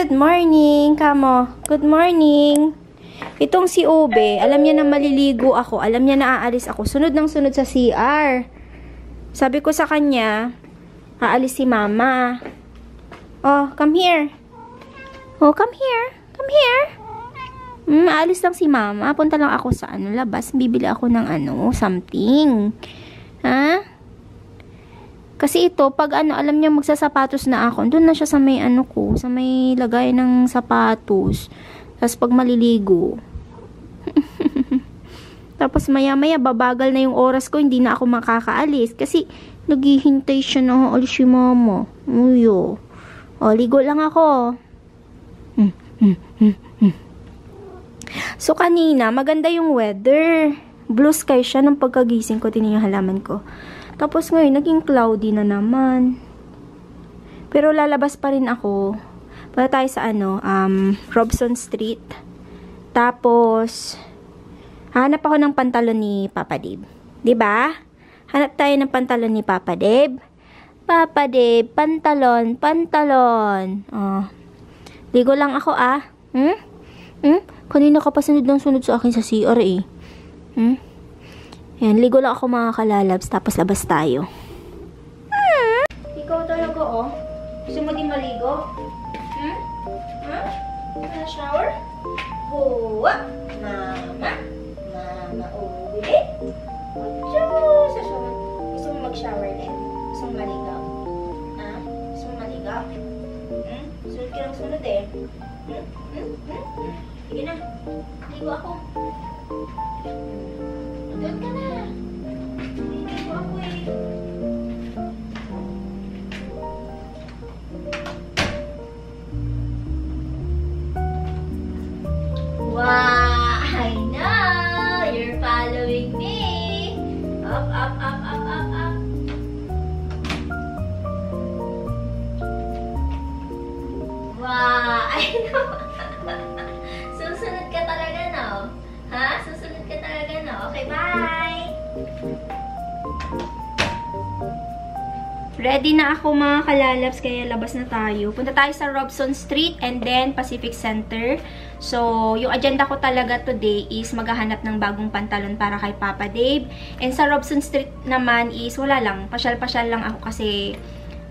Good morning, kamo. Good morning. Itong si Ube, alam niya na maliligo ako. Alam niya na aalis ako. Sunod ng sunod sa CR. Sabi ko sa kanya, aalis si mama. Oh, come here. Oh, come here. Come here. Aalis lang si mama. Punta lang ako sa labas. Bibili ako ng something. Ha? Kasi ito, pag alam niya magsasapatos na ako, doon na siya sa may ko, sa may lagay ng sapatos. Tapos pag maliligo. Tapos maya-maya, babagal na yung oras ko, hindi na ako makakaalis. Kasi naghihintay siya na alis si mama. Uyo. O, ligo lang ako. So, kanina, maganda yung weather. Blue sky siya nung pagkagising ko, tingnan yung halaman ko. Tapos ngayon, naging cloudy na naman. Pero lalabas pa rin ako. Punta tayo sa Robson Street. Tapos, hanap ako ng pantalon ni Papa Dave. Diba? Hanap tayo ng pantalon ni Papa Dave. Papa Dave, pantalon, pantalon. Oh. Ligo lang ako Kanina ka pa sunod sa akin sa CR eh. Yan, ligo lang ako mga kalalabs, tapos labas tayo. Ikaw talaga Gusto mo din maligo? Shower? Huwa! Mama! Mama ulit! Sa shower. Gusto mo mag-shower din? Gusto mo maligaw? Gusto mo maligaw? Sunod ka lang sunod eh. Sige na. Ligo ako. Doon ka na. Ligo ako eh. Wow! I know! You're following me! Up, up, up, up, up, up. Wow! I know! Susunod ka talaga, no? Ha? Susunod ka talaga, no? Okay, bye! Ready na ako mga kalalabs, kaya labas na tayo. Punta tayo sa Robson Street and then Pacific Center. So, yung agenda ko talaga today is maghahanap ng bagong pantalon para kay Papa Dave. And sa Robson Street naman is wala lang. Pasyal-pasyal lang ako kasi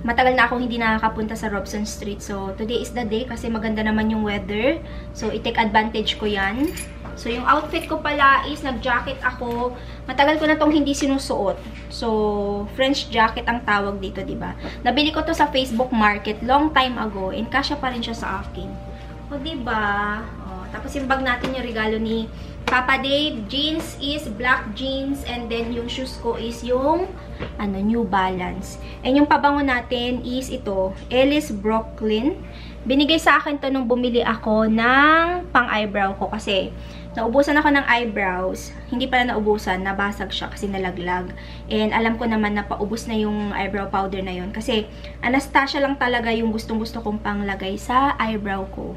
matagal na akong hindi nakakapunta sa Robson Street. So, today is the day kasi maganda naman yung weather. So, i-take advantage ko yan. So, yung outfit ko pala is nag-jacket ako. Matagal ko na tong hindi sinusuot. So, French jacket ang tawag dito, diba? Nabili ko to sa Facebook Market long time ago and kasya pa rin siya sa akin. O, diba? O, tapos yung bag natin yung regalo ni Papa Dave. Jeans is black jeans and then yung shoes ko is yung New Balance. And yung pabango natin is ito, Ellis Brooklyn. Binigay sa akin to nung bumili ako ng pang-eyebrow ko kasi naubusan ako ng eyebrows. Hindi pala naubusan, nabasag siya kasi nalaglag. And alam ko naman na paubos na yung eyebrow powder na yun. Kasi Anastasia lang talaga yung gustong-gusto kong panglagay sa eyebrow ko.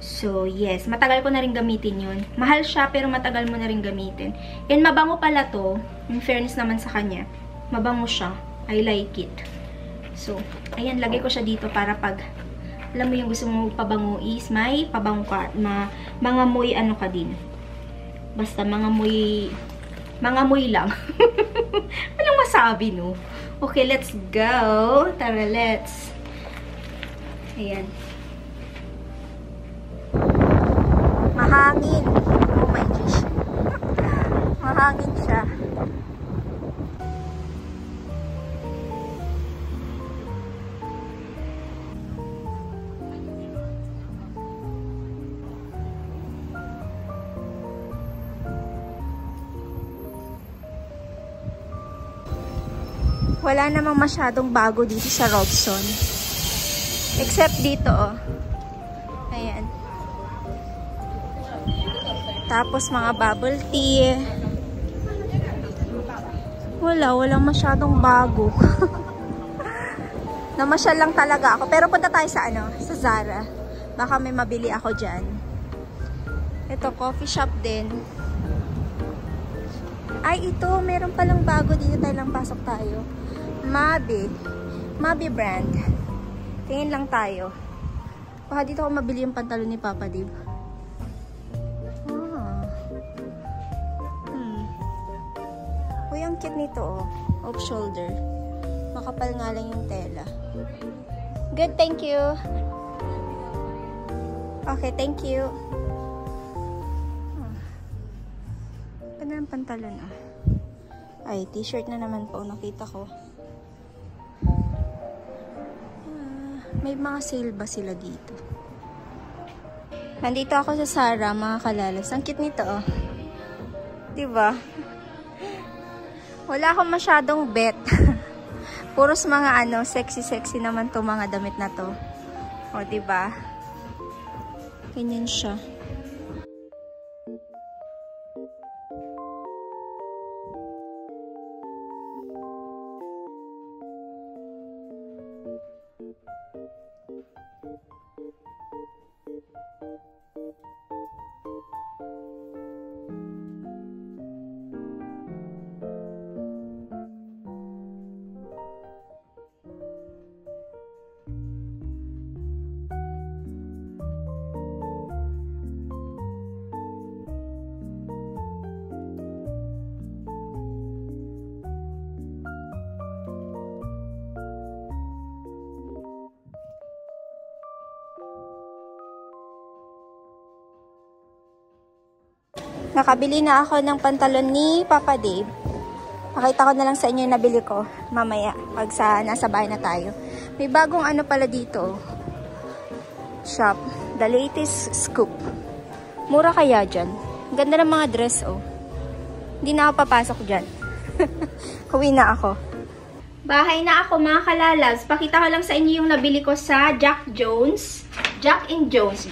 So, yes. Matagal ko na rin gamitin yun. Mahal siya pero matagal mo na rin gamitin. And mabango pala to. In fairness naman sa kanya. Mabango siya. I like it. So, ayan. Lagay ko siya dito para pag alam mo yung gusto mo pabango is may pabango ka. Mga moy ka din. Basta mga moy lang. Walang masabi, no? Okay, let's go. Tara, let's. Ayan. Mahangin. Oh my gosh. Mahangin siya. Wala namang masyadong bago dito sa Robson. Except dito, Ayan. Tapos mga bubble tea. Walang masyadong bago. Namasyal lang talaga ako. Pero punta tayo sa sa Zara. Baka may mabili ako dyan. Ito, coffee shop din. Ay, ito. Meron palang bago dito. Tayo lang pasok tayo. Mabi brand. Tingin lang tayo. Baka dito ako mabili yung pantalon ni Papa Dave. Uy, ang cute nito, oh. Off shoulder. Makapal nga lang yung tela. Good, thank you. Okay, thank you. Ganda ng pantalon, oh. Ay, t-shirt na naman po, nakita ko. May mga sale ba sila dito? Nandito ako sa Zara, mga kalalas. Ang cute nito, oh. Diba? Wala akong masyadong bet. Puros mga ano, sexy-sexy naman to mga damit na to. O, diba? Ganyan siya. Nakabili na ako ng pantalon ni Papa Dave. Pakita ko na lang sa inyo yung nabili ko mamaya pag nasa bahay na tayo. May bagong ano pala dito. Shop. The latest scoop. Mura kaya dyan. Ganda ng mga dress, oh. Hindi na ako papasok dyan. Huwi na ako. Bahay na ako, mga kalalabs. Pakita ko lang sa inyo yung nabili ko sa Jack Jones. Jack and Jones.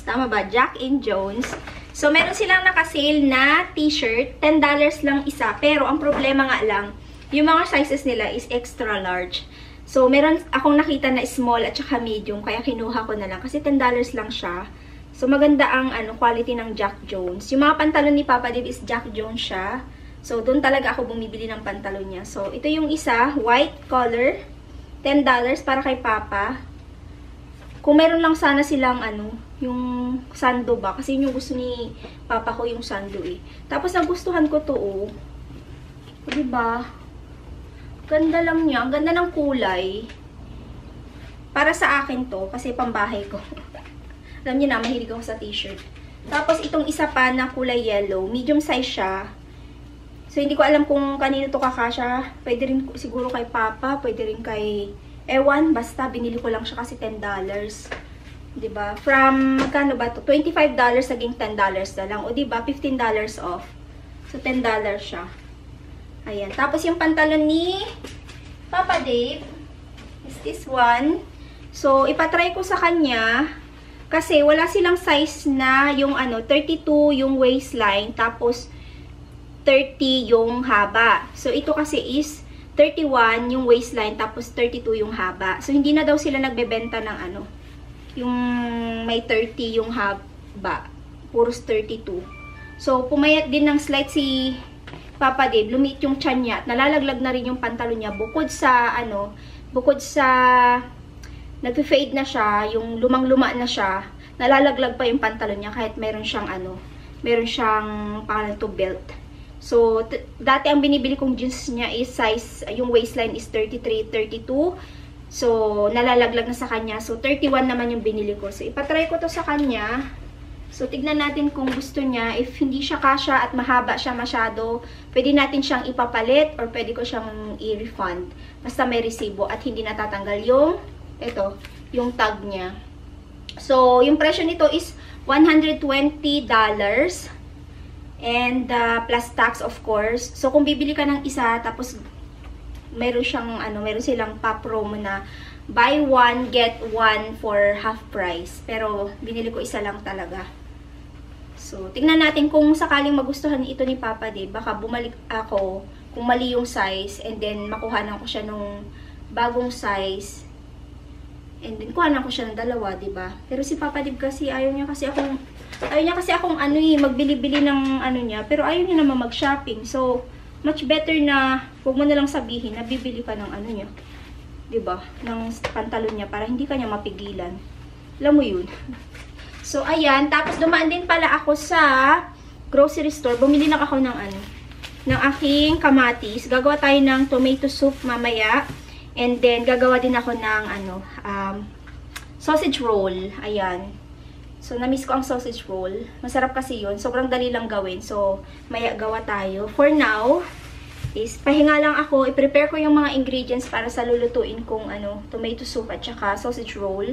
Tama ba? Jack and Jones. So, meron silang nakasale na t-shirt. $10 lang isa. Pero, ang problema nga lang, yung mga sizes nila is extra large. So, meron akong nakita na small at saka medium. Kaya, kinuha ko na lang. Kasi $10 lang siya. So, maganda ang quality ng Jack Jones. Yung mga pantalon ni Papa Dave is Jack Jones siya. So, doon talaga ako bumibili ng pantalon niya. So, ito yung isa. White color. $10 para kay Papa. Kung meron lang sana silang yung sando ba. Kasi yun yung gusto ni Papa ko yung sando eh. Tapos nagustuhan ko to, oh. Diba? Ganda lang niya. Ganda ng kulay. Para sa akin to. Kasi pambahay ko. Alam niyo na, mahilig ako sa t-shirt. Tapos itong isa pa na kulay yellow. Medium size siya. So hindi ko alam kung kanino to kakasya. Pwede rin siguro kay Papa. Pwede rin kay ewan, basta binili ko lang siya kasi $10. Diba? From, magkano ba to? $25 naging $10 na lang. O diba? $15 off. So, $10 siya. Ayan. Tapos, yung pantalon ni Papa Dave is this one. So, ipatry ko sa kanya kasi wala silang size na yung 32 yung waistline. Tapos, 30 yung haba. So, ito kasi is 31 yung waistline, tapos 32 yung haba. So, hindi na daw sila nagbebenta ng yung may 30 yung haba. Puros 32. So, pumayat din ng slight si Papa Dave. Lumiit yung tiyan niya. Nalalaglag na rin yung pantalon niya. Bukod sa, nagpe-fade na siya, yung lumang-luma na siya, nalalaglag pa yung pantalon niya kahit meron siyang, pangalan to belt. So, dati ang binibili kong jeans niya is size, yung waistline is 33, 32. So, nalalaglag na sa kanya. So, 31 naman yung binili ko. So, ipatry ko to sa kanya. So, tignan natin kung gusto niya. If hindi siya kasya at mahaba siya masyado, pwede natin siyang ipapalit or pwede ko siyang i-refund. Basta may resibo at hindi natatanggal yung tag niya. So, yung presyo nito is $120. And plus tax of course. So kung bibili ka ng isa tapos meron silang pa-promo na buy one get one for half price. Pero binili ko isa lang talaga. So tingnan natin kung sakaling magustuhan ito ni Papa Dave, baka bumalik ako kung mali yung size and then makuhanan ko siya nung bagong size. And then kuhanan ko siya ng dalawa, 'di ba? Pero si Papa Dave kasi ayaw niya kasi akong magbili-bili ng niya, pero ayaw niya naman mag-shopping. So, much better na huwag mo na lang sabihin na bibili ka ng niya. 'Di ba? Ng pantalon niya para hindi ka niya mapigilan. Alam mo yun. So, ayan. Tapos, dumaan din pala ako sa grocery store. Bumili lang ako ng ng aking kamatis. Gagawa tayo ng tomato soup mamaya. And then, gagawa din ako ng sausage roll. Ayan. So, na-miss ko ang sausage roll. Masarap kasi yun. Sobrang dali lang gawin. So, maya gawa tayo. For now, is pahinga lang ako. I-prepare ko yung mga ingredients para sa lulutuin kong tomato soup at saka sausage roll.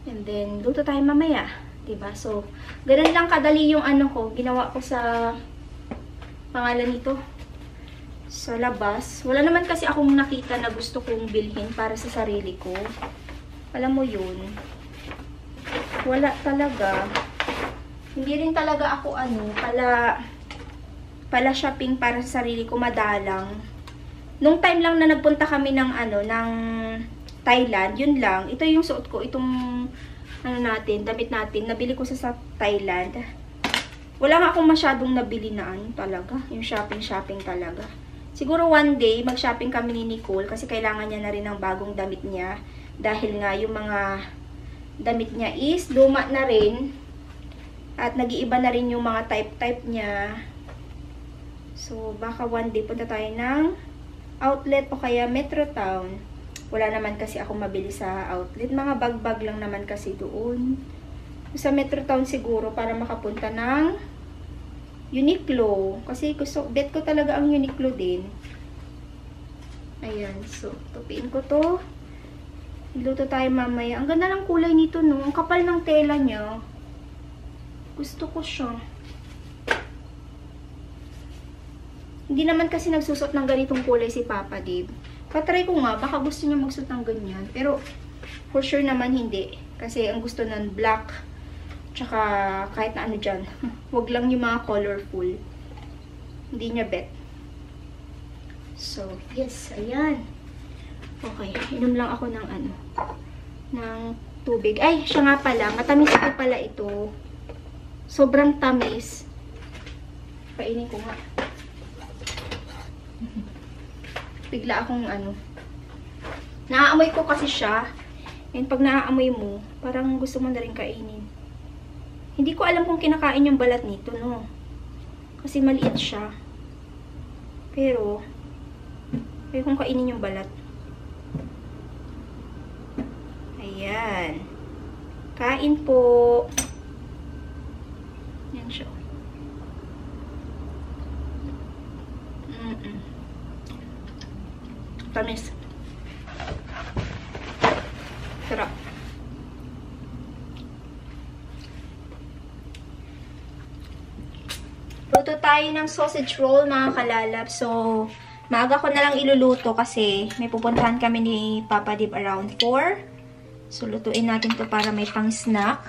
And then, luto tayo mamaya. Diba? So, ganun lang kadali yung ko. Ginawa ko sa pangalan nito. Sa labas. Wala naman kasi akong nakita na gusto kong bilhin para sa sarili ko. Alam mo yun. Wala talaga. Hindi rin talaga ako pala shopping para sa sarili ko, madalang. Nung time lang na nagpunta kami ng ng Thailand, yun lang. Ito yung suot ko, itong damit natin. Nabili ko sa Thailand. Wala nga akong masyadong nabili na talaga. Yung shopping talaga. Siguro one day, mag-shopping kami ni Nicole kasi kailangan niya na rin ng bagong damit niya. Dahil nga yung mga damit niya is luma na rin. At nag-iiba na rin yung mga type niya. So, baka one day punta tayo ng outlet o kaya Metro Town. Wala naman kasi ako mabili sa outlet. Mga bag-bag lang naman kasi doon. Sa Metro Town siguro para makapunta ng Uniqlo. Kasi bet ko talaga ang Uniqlo din. Ayan. So, tupiin ko to. Luto tayo mamaya. Ang ganda ng kulay nito, no? Ang kapal ng tela niya. Gusto ko siya. Hindi naman kasi nagsusot ng ganitong kulay si Papa Dave. Patry ko nga, baka gusto niya magsuot ng ganyan. Pero, for sure naman hindi. Kasi ang gusto ng black, tsaka kahit na dyan. Huwag lang yung mga colorful. Hindi niya bet. So, yes, ayan. Okay, inom lang ako ng ng tubig. Ay, siya nga pala. Matamis ko pala ito. Sobrang tamis. Painin ko nga. Bigla akong naaamoy ko kasi siya. And pag naaamoy mo, parang gusto mo na rin kainin. Hindi ko alam kung kinakain yung balat nito, no? Kasi maliit siya. Pero, ayaw kong kainin yung balat. Ayan. Kain po. Yan siya. Tamis. Sarap. Luto tayo ng sausage roll, mga kalalap. So, maaga ko na lang iluluto kasi may pupuntahan kami ni Papa Dib around 4. So, lutuin natin to para may pang-snack.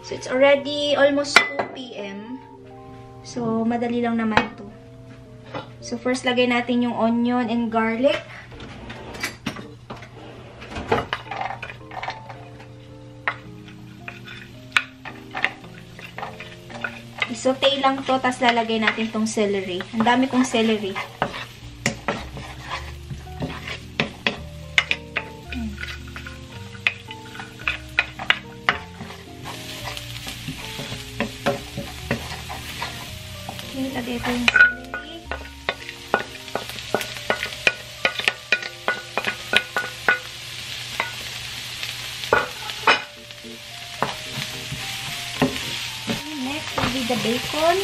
So, it's already almost 2 PM. So, madali lang naman to. So, first lagay natin yung onion and garlic. I-saute lang to, tapos lalagay natin tong celery. Ang dami kong celery. Lagay ko yung celery. Next will be the bacon.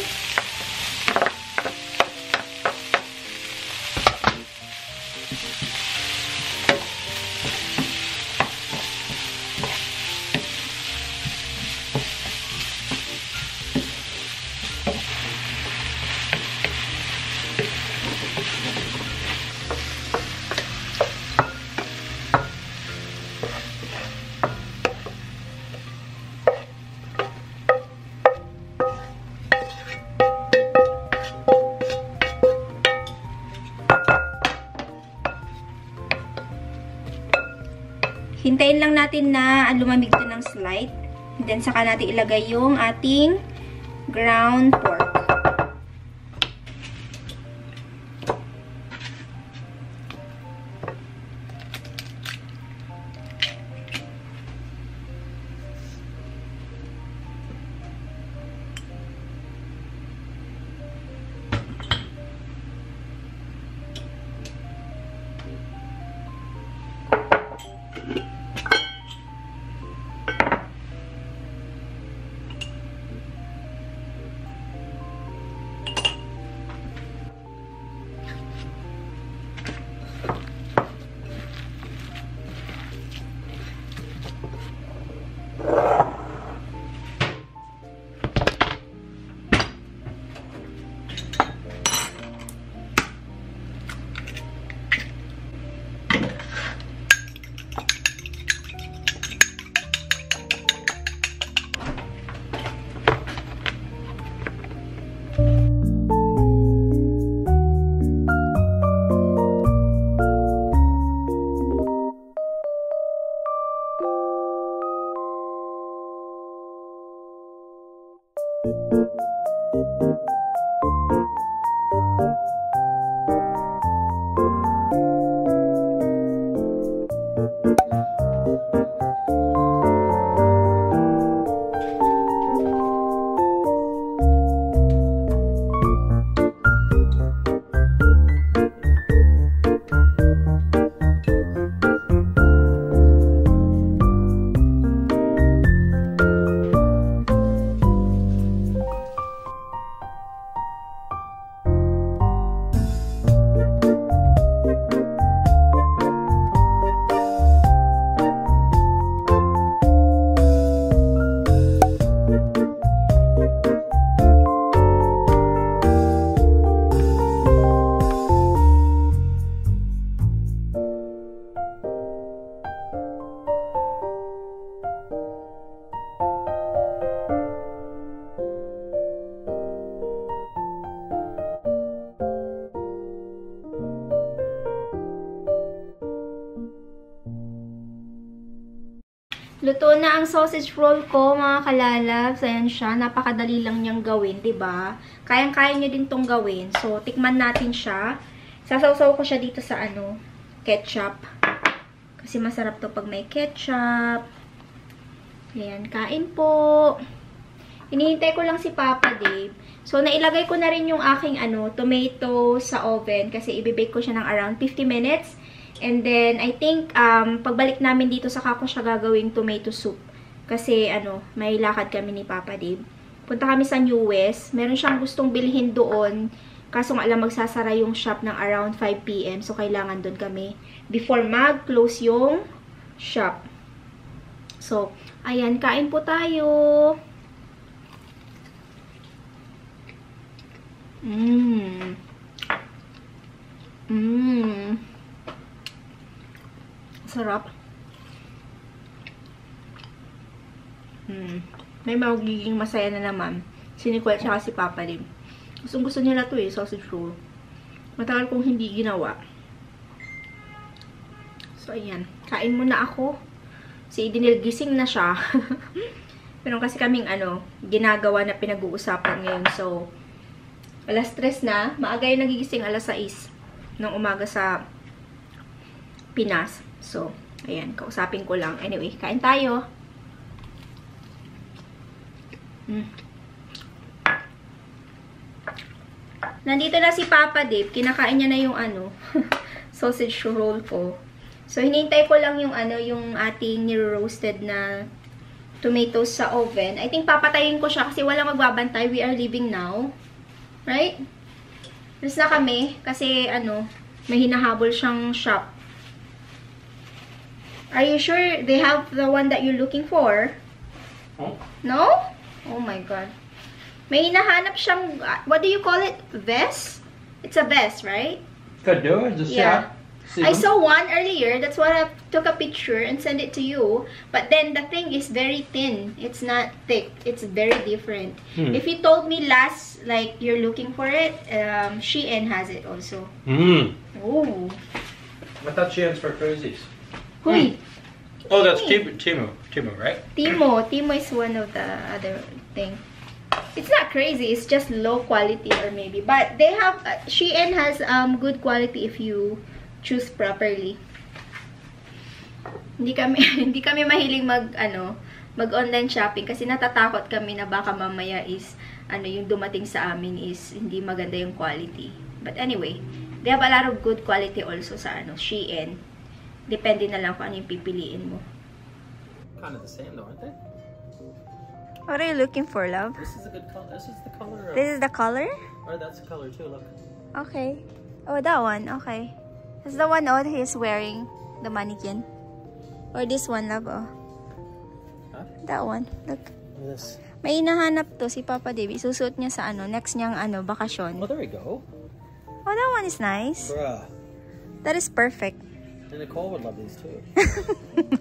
Hintayin lang natin na lumamig ito ng slight. And then, saka natin ilagay yung ating ground pork. Luto na ang sausage roll ko, mga kalalabs. Ayan siya. Napakadali lang niyang gawin, diba? Kayang-kaya niyo din tong gawin. So, tikman natin siya. Sasawsaw ko siya dito sa, ketchup. Kasi masarap to pag may ketchup. Ayan, kain po. Hinihintay ko lang si Papa Dave. So, nailagay ko na rin yung aking, tomato sa oven. Kasi ibibake ko siya ng around 50 minutes. And then, I think, pagbalik namin dito, saka ko siya gagawing tomato soup. Kasi, may lakad kami ni Papa Dave. Punta kami sa New West. Meron siyang gustong bilhin doon. Kaso nga lang, magsasara yung shop ng around 5 PM. So, kailangan doon kami before mag-close yung shop. So, ayan, kain po tayo. Sarap. May magiging masaya na naman. Si Nicole at si Papa Lim. Gusto nila to sausage roll. Matagal kong hindi ginawa. So, ayan. Kain muna ako. Si Idinil gising na siya. Pero kasi kaming ginagawa na pinag-uusapan ngayon. So, alas 3 na. Maaga yung nagigising alas 6 ng umaga sa Pinas. So, ayan. Kausapin ko lang. Anyway, kain tayo. Nandito na si Papa Dave. Kinakain niya na yung sausage roll ko. So, hinihintay ko lang yung yung ating niro-roasted na tomatoes sa oven. I think papatayin ko siya kasi walang magbabantay. We are leaving now. Right? Alis na kami kasi may hinahabol siyang shop. Are you sure they have the one that you're looking for? Oh. No? Oh my God. May hinahanap siyang, what do you call it? Vest? It's a vest, right? Could do it. Just Yeah. see I them. saw one earlier. That's why I took a picture and sent it to you. But then the thing is very thin. It's not thick. It's very different. If you told me last, like, you're looking for it, Shein has it also. Oh. I thought Shein's for cruises. Huy. Oh, that's Timo, right? Timo is one of the other thing. It's not crazy. It's just low quality or maybe. But they have, Shein has good quality if you choose properly. Hindi kami mahiling mag-online shopping kasi natatakot kami na baka mamaya is yung dumating sa amin is hindi maganda yung quality. But anyway, they have a lot of good quality also sa Shein. Depende na lang kung ano yung pipiliin mo. Kind of the same though, aren't they? What are you looking for, love? This is a good color. This is the color. Of, This is the color? or that's the color too. Look. Okay. Oh, that one. Okay. That's the one he's wearing. The mannequin. Or this one, love. Oh. Huh? That one. Look. Look at this. May hinahanap to si Papa Dave. Isusuot niya sa next niyang bakasyon. Oh, there we go. Oh, that one is nice. Bruh. That is perfect. And Nicole would love these too.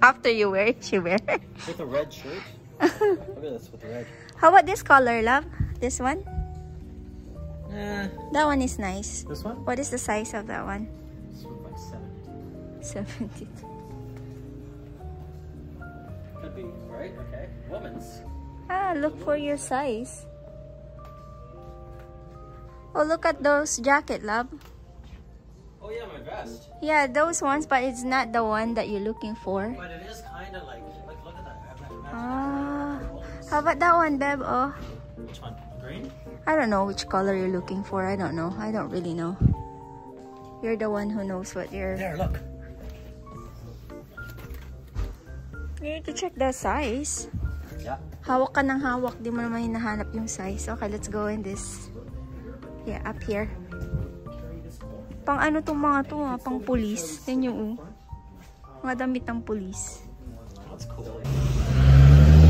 After you wear it, she wear. With a red shirt. Look at this with the red. How about this color, love? This one? That one is nice. This one? What is the size of that one? This one's like 70. 70. Could be, right? Okay. Woman's. Look for your size. Oh, look at those jacket, love. Oh yeah, my vest. Yeah, those ones, but it's not the one that you're looking for. But it is kind of like look at that. How about that one, Beb? Oh, Which one? Green? I don't know which color you're looking for. I don't know. I don't really know. You're the one who knows what you're... There, look. You need to check the size. Yeah. Hawak ka ng hawak. Di mo naman hinahanap yung size. Okay, let's go in this. Yeah, up here. Pang ano tong mga to, pang pulis. Yan yung mga damit ng pulis. That's cool.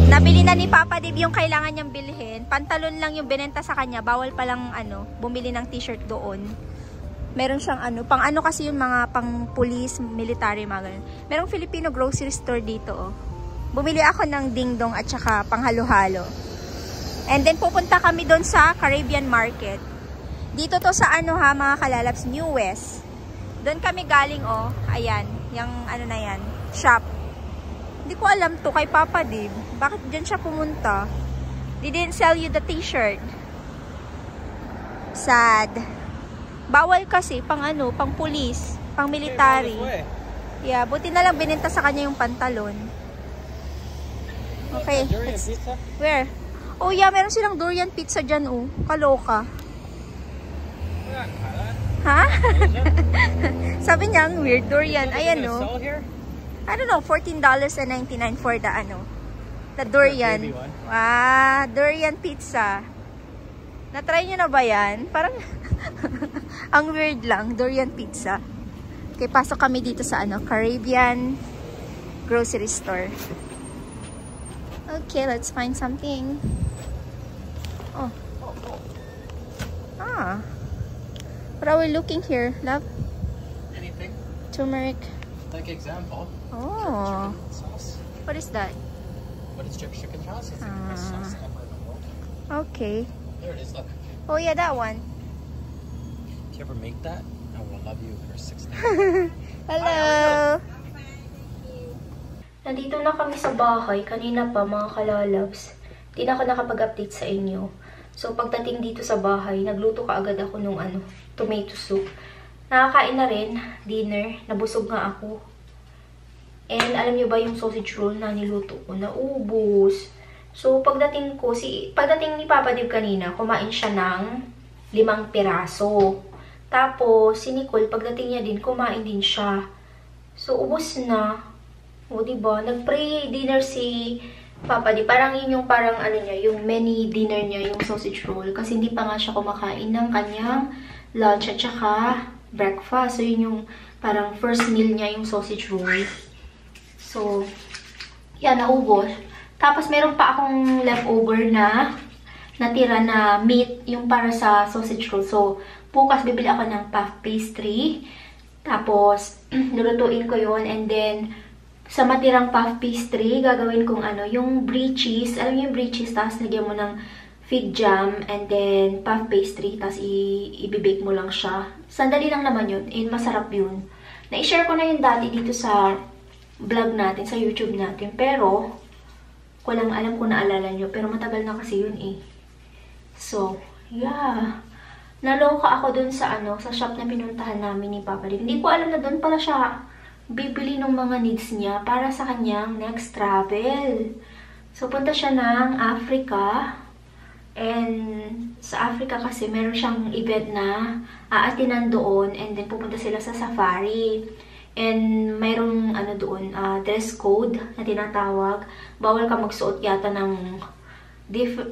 Nabili na ni Papa Dave yung kailangan niyang bilhin. Pantalon lang yung binenta sa kanya. Bawal palang bumili ng t-shirt doon. Meron siyang pang kasi yung mga pang police, military, mga ganun. Merong Filipino grocery store dito, oh. Bumili ako ng dingdong at saka pang halo-halo. And then pupunta kami doon sa Caribbean Market. Dito to sa mga kalalabs, New West. Doon kami galing, oh. Ayan, yung na yan, shop. Hindi ko alam to kay Papa Dave. Bakit dyan siya pumunta? They didn't sell you the t-shirt. Sad. Bawal kasi pang pang police, pang military. Yeah, buti na lang binenta sa kanya yung pantalon. Okay. Durian pizza? Where? Oh yeah, meron silang durian pizza dyan, oh. Kaloka. Ha? Sabi niya, ang weird durian. Ayan, oh. I don't know, $14.99 for the the durian. Wow, durian pizza. Na-try nyo na ba yan? Parang ang weird lang, durian pizza. Okay, pasok kami dito sa Caribbean grocery store. Okay, let's find something. Oh. What are we looking here, love? Anything? Turmeric. Like example. Oh. Chicken sauce. What is that? What is chicken sauce? It's the best sauce ever in the world. Okay. There it is, look. Oh yeah, that one. If you ever make that, I will love you for 6 days. Hello! Nandito na kami sa bahay. Kanina pa, mga kalalabs. Di na ako nakapag-update sa inyo. So, pagdating dito sa bahay, nagluto ka agad ako nung tomato soup. Nakakain na rin, dinner. Nabusog nga ako. And alam nyo ba yung sausage roll na niluto ko? Naubos. So, pagdating ni Papa Dave kanina, kumain siya ng 5 piraso. Tapos, si Nicole, pagdating niya din, kumain din siya. So, ubos na. O, diba? Nag-pre-dinner si Papa Dave. Parang yun yung yung mini dinner niya, yung sausage roll. Kasi hindi pa nga siya kumakain ng kanyang lunch at saka breakfast. So, yun yung parang first meal niya, yung sausage roll. So, yan, naubos. Tapos, meron pa akong leftover na natira na meat, yung para sa sausage roll. So, bukas bibili ako ng puff pastry. Tapos, lulutuin ko yun. And then, sa matirang puff pastry, gagawin kong yung brie cheese. Alam niyo yung brie cheese, tapos lagyan mo ng fig jam, and then puff pastry, tapos i-bake mo lang siya. Sandali lang naman yun, and masarap yun. Na-share ko na yun dati dito sa vlog natin, sa YouTube natin. Pero, walang alam kung naalala nyo. Pero matagal na kasi yun eh. So, yeah. Naloka ako dun sa sa shop na pinuntahan namin ni Papa Dave. Hindi ko alam na dun pala siya bibili ng mga needs niya para sa kanyang next travel. So, punta siya ng Africa. And sa Africa kasi meron siyang event na aatinan doon. And then pupunta sila sa safari. And mayroong ano doon, dress code na tinatawag. Bawal ka magsuot yata ng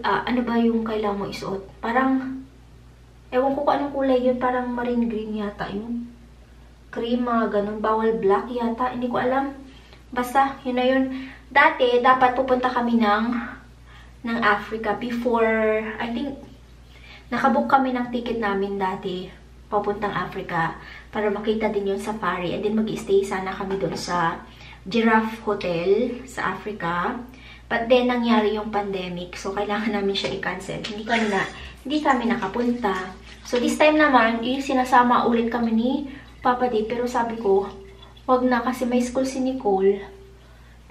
ano ba yung kailangan mo isuot? Parang, ewan ko kung anong kulay yun. Parang marine green yata yun. Cream, ganun. Bawal black yata. Hindi ko alam. Basta, yun na yun. Dati, dapat pupunta kami ng Africa before, I think, nakabook kami ng ticket namin dati papuntang Africa para makita din yung safari. And then mag-stay sana kami doon sa Giraffe Hotel sa Africa. But then, nangyari yung pandemic. So, kailangan namin siya i-cancel. Hindi kami nakapunta. So, this time naman, sinasama ulit kami ni Papa D. Pero sabi ko, wag na kasi may school si Nicole.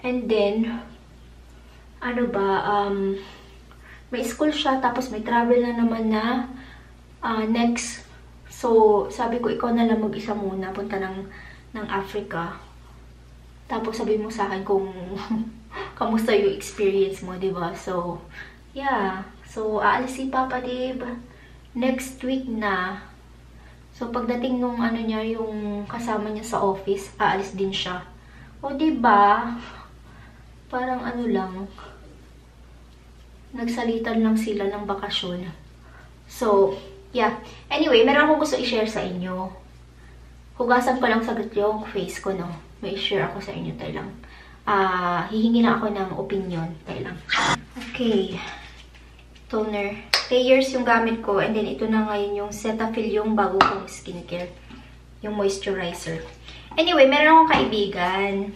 And then, may school siya. Tapos, may travel na naman na next. So, sabi ko, ikaw na lang mag-isa muna, punta ng Africa. Tapos, sabi mo sa akin kung kamusta yung experience mo, diba? So, yeah. So, aalis si Papa Dave next week na. So, pagdating nung niya, yung kasama niya sa office, aalis din siya. O, diba? Parang lang, nagsalitan lang sila ng bakasyon. So, yeah. Anyway, meron akong gusto i-share sa inyo. Hugasan ko lang saglit yung face ko, no? May share ako sa inyo, tayo lang. Hihingi lang ako ng opinion, tayo lang. Okay. Toner. Layers yung gamit ko. And then, ito na ngayon yung Cetaphil, yung bago kong skincare. Yung moisturizer. Anyway, meron akong kaibigan.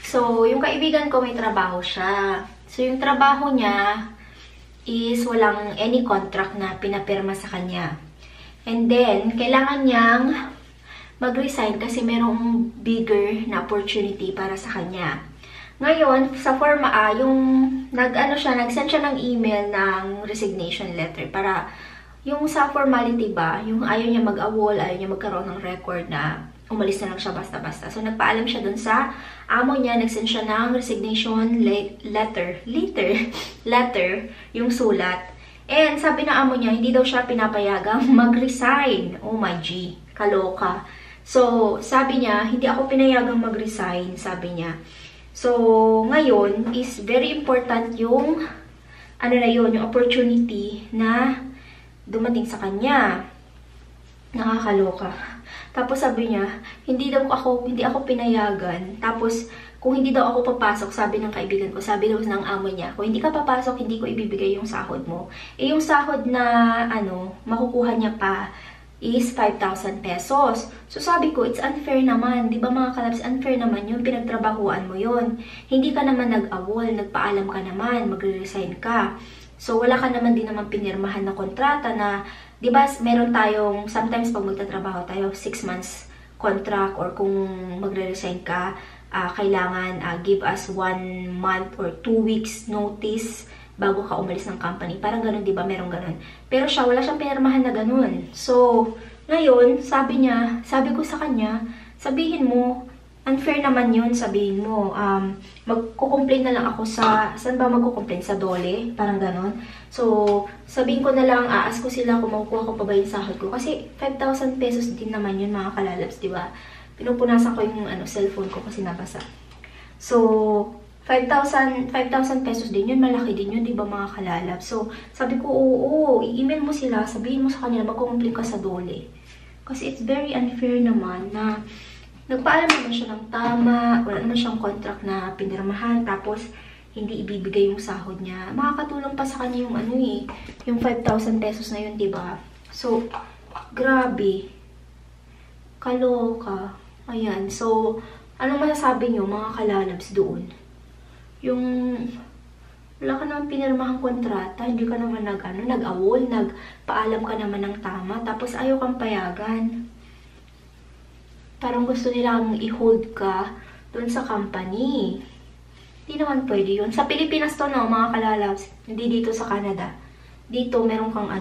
So, yung kaibigan ko, may trabaho siya. So, yung trabaho niya is walang any contract na pinapirma sa kanya. And then, kailangan niyang mag-resign kasi merong bigger na opportunity para sa kanya. Ngayon, sa forma yung nag-send siya ng email ng resignation letter para yung sa formality ba, yung ayaw niya mag-awol, ayaw niya magkaroon ng record na umalis na lang siya basta-basta. So, nagpaalam siya dun sa amo niya, nag-send siya ng resignation letter, yung sulat. And sabi ng amo niya, hindi daw siya pinapayagang mag-resign. Oh my G, kaloka. So, sabi niya, hindi ako pinayagang mag-resign, sabi niya. So, ngayon is very important yung, yung opportunity na dumating sa kanya. Nakakaloka. Tapos sabi niya, hindi ako pinayagan. Tapos, kung hindi daw ako papasok, sabi ng kaibigan ko, sabi daw ng amo niya, kung hindi ka papasok, hindi ko ibibigay yung sahod mo. Eh, yung sahod na, makukuha niya pa is 5,000 pesos. So, sabi ko, it's unfair naman. Di ba mga kalabs, unfair naman yun, pinagtrabahuan mo yun. Hindi ka naman nag-awol, nagpaalam ka naman, magre-resign ka. So, wala ka naman din naman pinirmahan na kontrata na, di ba, meron tayong, sometimes pag magtatrabaho tayo, 6 months contract or kung magre-resign ka, kailangan give us 1 month or 2 weeks notice bago ka umalis ng company. Parang ganun, di ba? Merong ganun. Pero siya, wala siyang pinirmahan na ganun. So, ngayon, sabi ko sa kanya, sabihin mo, unfair naman yun, sabihin mo, magkukomplain na lang ako saan ba magkukomplain? Sa Dole? Parang ganun. So, sabihin ko na lang, aas ko sila kung makukuha ko pa ba yung sahod ko. Kasi, 5,000 pesos din naman yun, mga kalalabs, di ba? Pinupunasan ko yung cellphone ko kasi nabasa. So, 5,000 pesos din yun, malaki din yun, di ba mga kalalabs? So, sabi ko, oo, i-email mo sila, sabihin mo sa kanila, magkukomplain ka sa Dole. Kasi it's very unfair naman na nagpaalam naman siya ng tama, wala naman siyang contract na pinirmahan, tapos hindi ibibigay yung sahod niya. Makakatulong pa sa kanya yung yung 5,000 pesos na yun, diba? So, grabe. Kaloka. Ayan. So, anong masasabi niyo mga kalalabs doon? Yung wala ka naman pinirmahang kontrata, hindi ka naman nag-awol, nagpaalam ka naman ng tama, tapos ayaw kang payagan. Parang gusto nilang i-hold ka doon sa company. Hindi naman pwede yun. Sa Pilipinas to, no, mga kalalabs. Hindi dito sa Canada. Dito, meron kang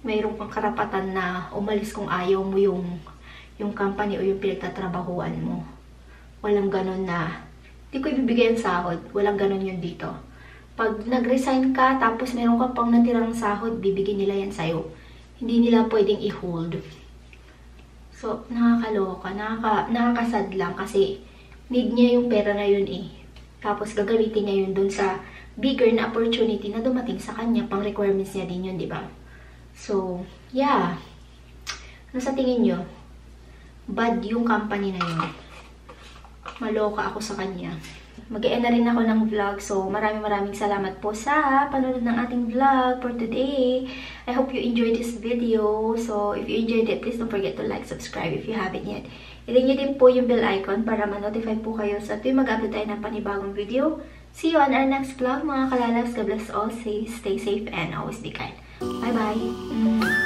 meron kang karapatan na umalis kung ayaw mo yung company o yung pinagtatrabahuan mo. Walang ganun na, hindi ko ibibigay ang sahod. Walang ganun yun dito. Pag nag-resign ka, tapos meron ka pang natirang sahod, bibigyan nila yan sa'yo. Hindi nila pwedeng i-hold. So, nakakaloka. Nakakasad lang kasi need niya yung pera na yun eh. Tapos, gagamitin niya yun dun sa bigger na opportunity na dumating sa kanya. Pang requirements niya din yun, di ba? So, yeah. Ano sa tingin nyo? Bad yung company na yun. Maloka ako sa kanya. Mag-e-end na rin ako ng vlog. So, maraming salamat po sa panonood ng ating vlog for today. I hope you enjoyed this video. So, if you enjoyed it, please don't forget to like, subscribe if you haven't yet. I-ring nyo din po yung bell icon para ma-notify po kayo sa tuwing mag-upload tayo ng panibagong video. See you on our next vlog, mga kalalabs. God bless all. Stay safe and always be kind. Bye-bye!